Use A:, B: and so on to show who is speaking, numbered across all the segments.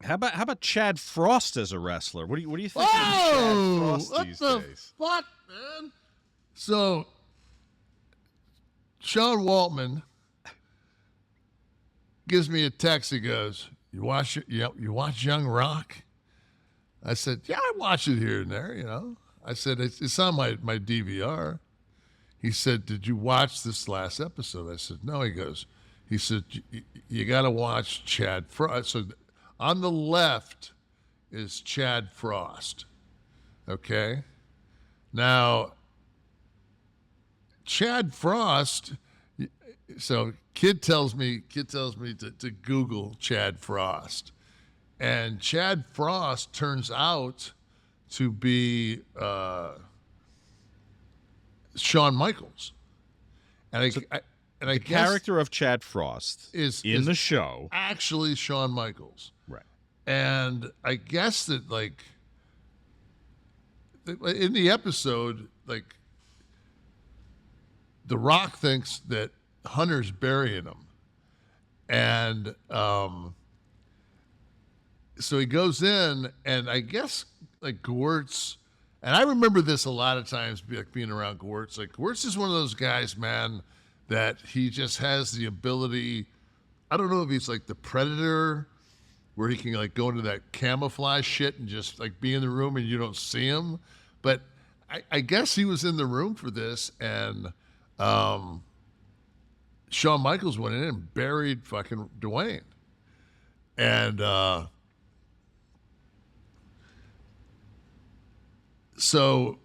A: How about Chad Frost as a wrestler? What do you think of Chad
B: Oh,
A: Frost
B: what
A: these
B: the
A: days?
B: fuck, man? So, Sean Waltman gives me a text. He goes, "You watch Young Rock?" I said, "Yeah, I watch it here and there. You know." I said, "It's on my DVR." He said, "Did you watch this last episode?" I said, "No." He said, "You got to watch Chad Frost." So, on the left is Chad Frost. Okay. Now, Chad Frost. So kid tells me to Google Chad Frost, and Chad Frost turns out to be Shawn Michaels, and I guess
A: Character of Chad Frost
B: is
A: the show
B: actually Shawn Michaels,
A: right?
B: and I guess that like in the episode, like The Rock thinks that Hunter's burying him, and so he goes in, and I guess like Gewurz, and I remember this a lot of times being around Gewurz. Like Gewurz is one of those guys, man, that he just has the ability. I don't know if he's like the Predator, where he can like go into that camouflage shit and just like be in the room and you don't see him. But I guess he was in the room for this, and Shawn Michaels went in and buried fucking Dwayne. And so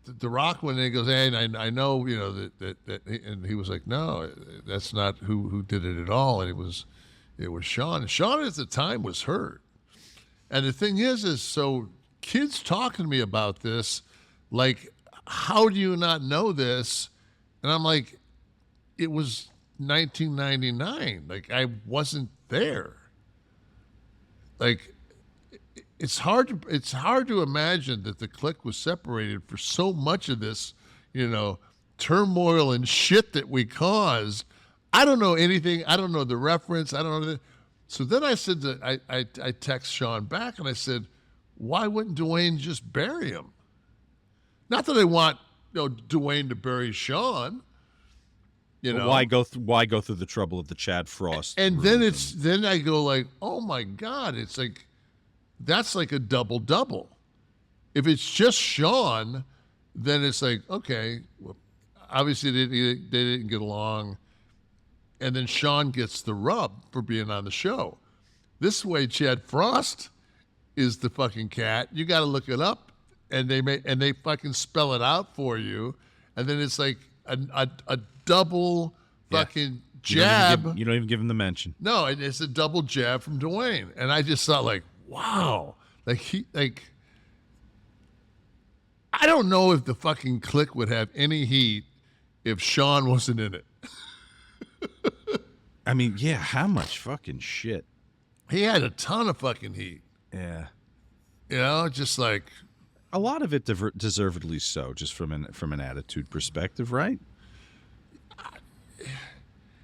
B: The Rock went in and goes, "Hey, I know, you know, that," and he was like, "No, that's not who did it at all." And it was Shawn. And Shawn at the time was hurt. And the thing is so kids talking to me about this, like, how do you not know this? And I'm like, it was 1999. Like, I wasn't there. Like, it's hard to imagine that the Kliq was separated for so much of this, you know, turmoil and shit that we caused. I don't know anything. I don't know the reference. I don't know. So then I said that I text Sean back and I said, "Why wouldn't Dwayne just bury him?" Not that I want, you know, Dwayne to bury Sean. You know,
A: Why go through the trouble of the Chad Frost?
B: And then I go like, "Oh my God!" It's like that's like a double. If it's just Sean, then it's like, okay, well, obviously they didn't get along, and then Sean gets the rub for being on the show. This way, Chad Frost is the fucking cat. You got to look it up, and they fucking spell it out for you, and then it's like a double fucking jab.
A: You don't even give him the mention.
B: No, it's a double jab from Dwayne, and I just thought like, wow, I don't know if the fucking Kliq would have any heat if Sean wasn't in it.
A: I mean, yeah, how much fucking shit?
B: He had a ton of fucking heat.
A: Yeah.
B: You know, just like
A: a lot of it deservedly so, just from an attitude perspective, right?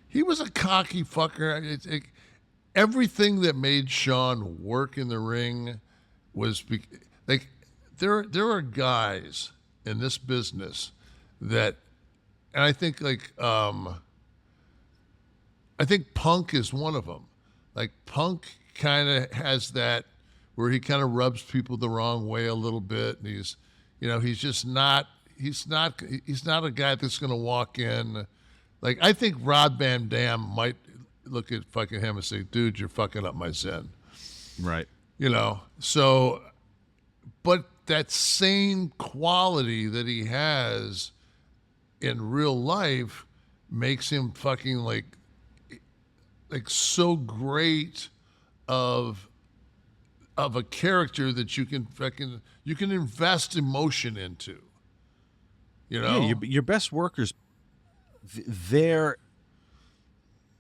B: He was a cocky fucker. Everything that made Sean work in the ring was like there are guys in this business that, and I think like I think Punk is one of them. Like Punk kind of has that where he kind of rubs people the wrong way a little bit, and he's just not he's not a guy that's going to walk in. Like I think Rob Van Dam might look at fucking him and say, "Dude, you're fucking up my zen."
A: Right.
B: You know. So, but that same quality that he has in real life makes him fucking like so great of a character that you can invest emotion into. You know,
A: yeah, your best workers, their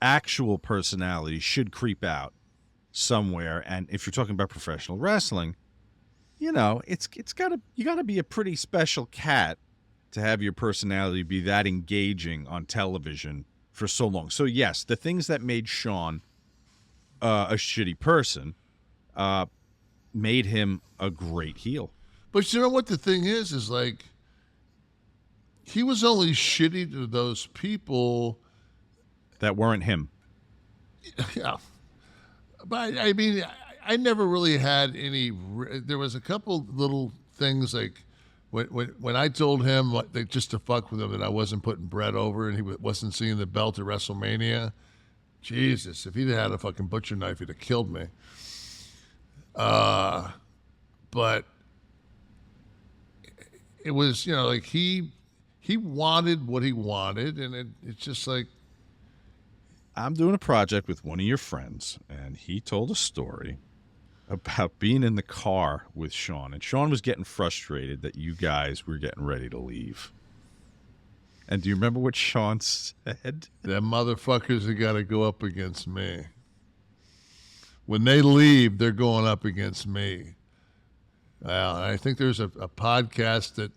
A: actual personality should creep out somewhere. And if you're talking about professional wrestling, you know, you gotta be a pretty special cat to have your personality be that engaging on television for so long. So yes, the things that made Sean a shitty person made him a great heel.
B: But you know what the thing is like, he was only shitty to those people
A: That weren't him.
B: Yeah, but I mean, I never really had any. There was a couple little things like when I told him just to fuck with him that I wasn't putting Brett over and he wasn't seeing the belt at WrestleMania. Jesus, if he'd had a fucking butcher knife, he'd have killed me. But it was, like he wanted what he wanted, and it's just like,
A: I'm doing a project with one of your friends, and he told a story about being in the car with Sean, and Sean was getting frustrated that you guys were getting ready to leave. And do you remember what Sean said?
B: Them motherfuckers have got to go up against me. When they leave, they're going up against me. I think there's a podcast that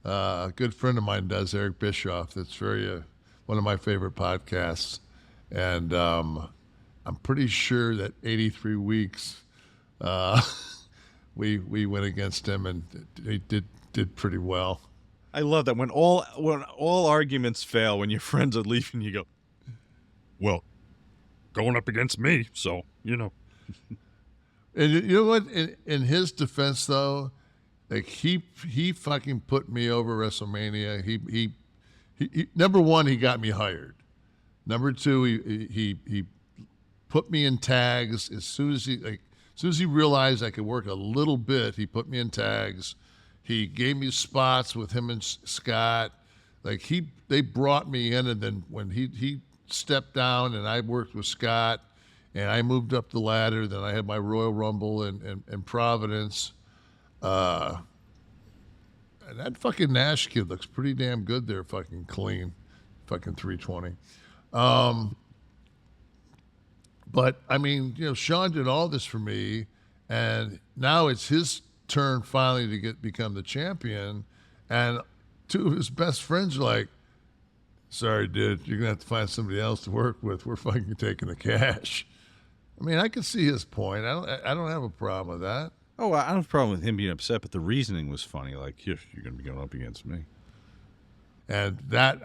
B: a good friend of mine does, Eric Bischoff, that's very one of my favorite podcasts. And I'm pretty sure that 83 weeks we went against him, and he did pretty well.
A: I love that when all arguments fail, when your friends are leaving, you go, well, going up against me, so,
B: And you know what? In his defense, though, like he fucking put me over WrestleMania. He number one, he got me hired. Number two, he put me in tags as soon as he realized I could work a little bit. He put me in tags. He gave me spots with him and Scott. Like they brought me in, and then when he stepped down and I worked with Scott, and I moved up the ladder. Then I had my Royal Rumble in Providence. And that fucking Nash kid looks pretty damn good there, fucking clean, fucking 320. But I mean, Sean did all this for me, and now it's his turn finally to become the champion. And two of his best friends are like, "Sorry, dude, you're gonna have to find somebody else to work with. We're fucking taking the cash." I mean, I can see his point. I don't have a problem with that.
A: oh, I don't have a problem with him being upset, but the reasoning was funny. Like, you're going to be going up against me.
B: And that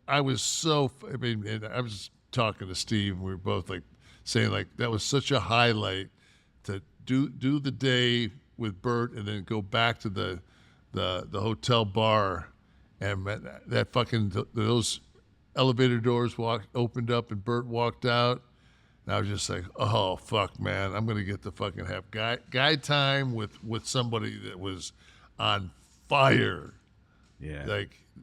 B: I was so. I mean, and I was talking to Steve, and we were both like saying like that was such a highlight to do the day with Bert, and then go back to the hotel bar, and that fucking those elevator doors opened up, and Bert walked out. And I was just like, oh fuck, man, I'm gonna get to fucking have guy time with somebody that was on fire.
A: Yeah.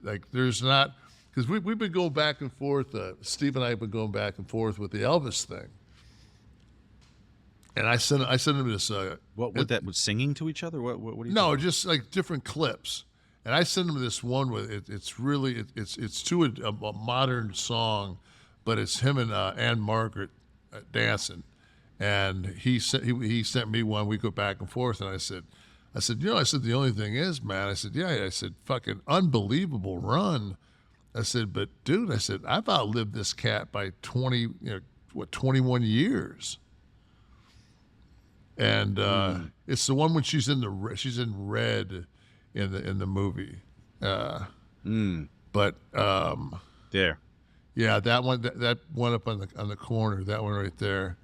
B: Like there's not, because we've been going back and forth. Steve and I have been going back and forth with the Elvis thing. And I sent him this.
A: What with that? Was singing to each other? What do you?
B: No, just like different clips. And I sent him this one with it's really it's to a modern song, but it's him and Ann Margaret dancing. And he sent me one. We go back and forth, and I said, the only thing is, man, I said, fucking unbelievable run. I said, but dude, I said, I've outlived this cat by 21 years. And it's the one when she's in red in the movie. But
A: There.
B: yeah, that one up on the corner, that one right there.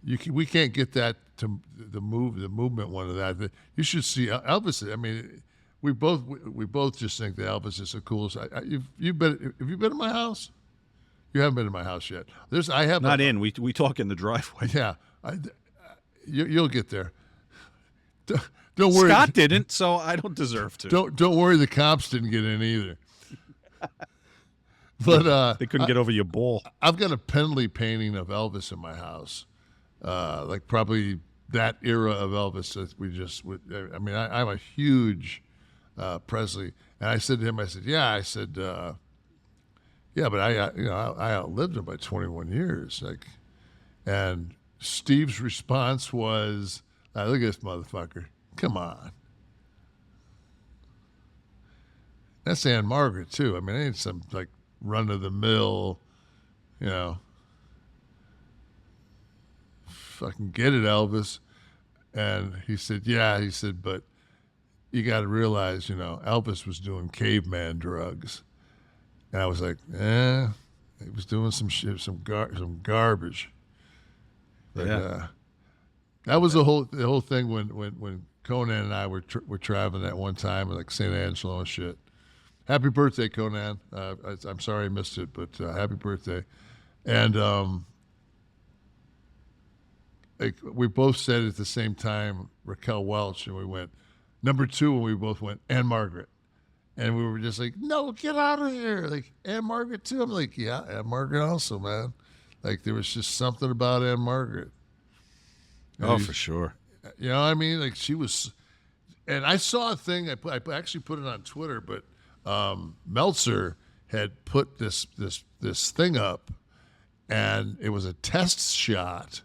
B: We can't get that to the movement one of that. You should see Elvis. I mean, we both just think that Elvis is the coolest. Have you been in my house? You haven't been in my house yet. I have
A: Not in. We talk in the driveway.
B: Yeah, you'll get there. Don't worry.
A: Scott didn't, so I don't deserve to.
B: Don't worry. The cops didn't get in either. But
A: they couldn't get over your ball.
B: I've got a Penley painting of Elvis in my house, like probably that era of Elvis that I mean, I'm a huge Presley, and I said to him, yeah, but I outlived him by 21 years, like, and Steve's response was, look at this motherfucker, come on. That's Ann Margaret too. I mean, it ain't some like run of the mill, fucking get it, Elvis. And he said, yeah. He said, but you got to realize, Elvis was doing caveman drugs. And I was like, he was doing some shit, some garbage. But that was the whole thing when Conan and I were traveling at one time, like St. Angelo and shit. Happy birthday, Conan. I'm sorry I missed it, but happy birthday. And we both said at the same time, Raquel Welch, and we went, number 2, and we both went, Anne Margaret. And we were just like, no, get out of here. Like, Anne Margaret too? I'm like, yeah, Anne Margaret also, man. Like, there was just something about Anne Margaret. And
A: for sure.
B: You know what I mean? Like, she was, and I saw a thing, I actually put it on Twitter, but Meltzer had put this thing up, and it was a test shot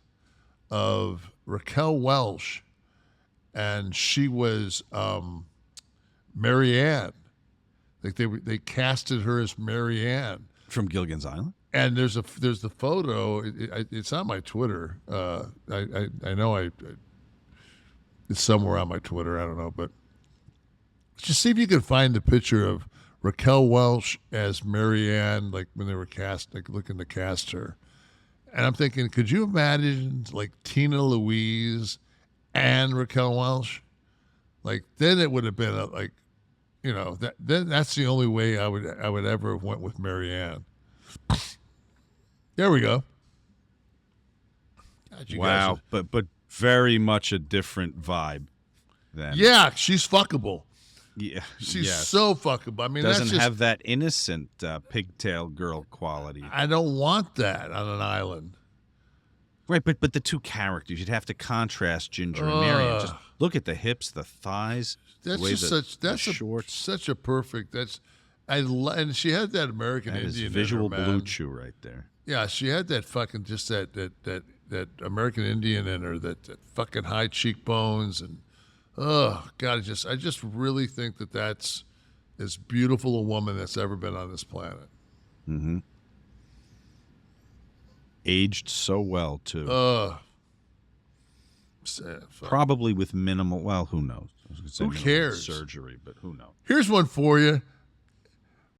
B: of Raquel Welch, and she was Mary Ann. Like they casted her as Mary Ann
A: From Gilligan's Island?
B: and there's the photo. It's on my Twitter. I know it's somewhere on my Twitter. I don't know, but just see if you can find the picture of Raquel Welch as Mary Ann, like when they were looking to cast her. And I'm thinking, could you imagine like Tina Louise and Raquel Welch? Like then it would have been that's the only way I would ever have went with Mary Ann. There we go. God,
A: Wow, but very much a different vibe then.
B: Yeah, she's fuckable.
A: Yeah,
B: She's so fuckable. I mean,
A: doesn't have that innocent pigtail girl quality.
B: I don't want that on an island.
A: Right, but the two characters, you'd have to contrast Ginger and Marion. Just look at the hips, the thighs.
B: That's
A: the way
B: just
A: the shorts.
B: such a perfect. And she had that American
A: That
B: Indian
A: is visual
B: in her, man.
A: blue chew right there.
B: Yeah, she had that fucking just that American Indian in her, that fucking high cheekbones, and oh God, I just really think that's as beautiful a woman that's ever been on this planet.
A: Mm-hmm. Aged so well too. Probably with minimal. Well, who knows? I was gonna say
B: Who
A: minimal
B: cares?
A: Surgery, but who knows?
B: Here's one for you.